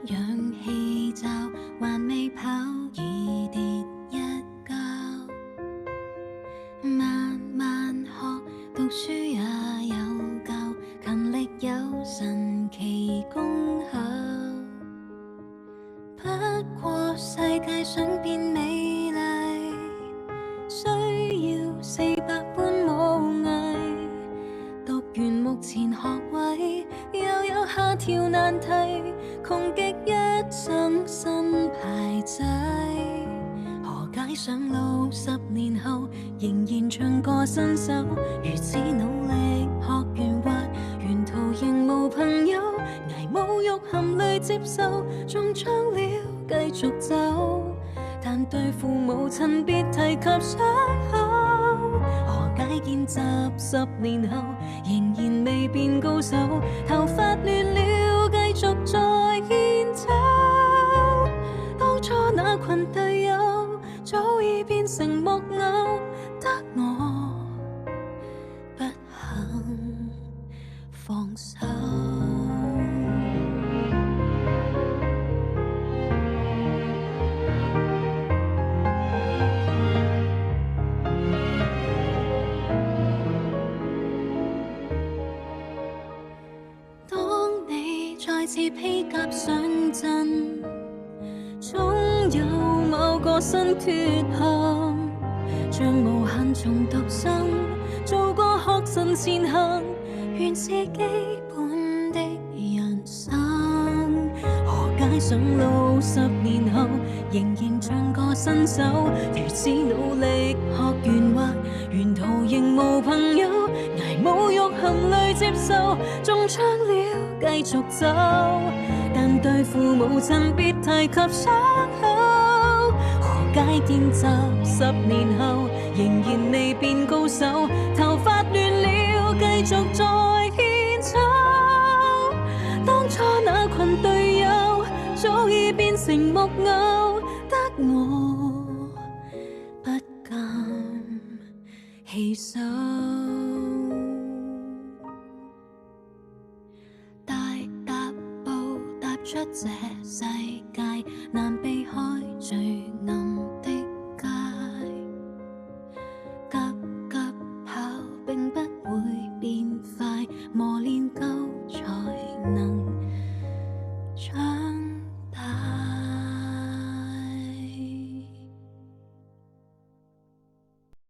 氧氣罩還未跑已跌一跤，慢慢學讀書也有教，勤力有神奇功效。不過世界想變美麗，需要400般武藝，讀完目前學位又有下條難題，窮極一生新牌仔。何解上路10年後仍然像個新手，如此努力學完滑，沿途仍無朋友，捱侮辱含淚接受，中槍了繼續走，但對父母親別提及傷口。何解見習10年後仍然未變高手，頭髮亂了繼續在獻醜，當初那群隊友早已變成木偶，得我不肯放手。當你再次披甲上陣，總有某個新缺陷，像無限重讀生，做個學神前行，原是基本的人生。何解上路10年後仍然像個新手，如此努力學完滑，沿途仍無朋友，捱侮辱含淚接受，中槍了繼續走，但對父母親別提及傷口。何解見習10年後仍然未變高手，頭髮亂了繼續在獻醜，當初那群隊友早已變成木偶，得我不敢棄手。大踏步踏出這世界，難避開最暗的街，急急跑並不會變快，磨練夠才能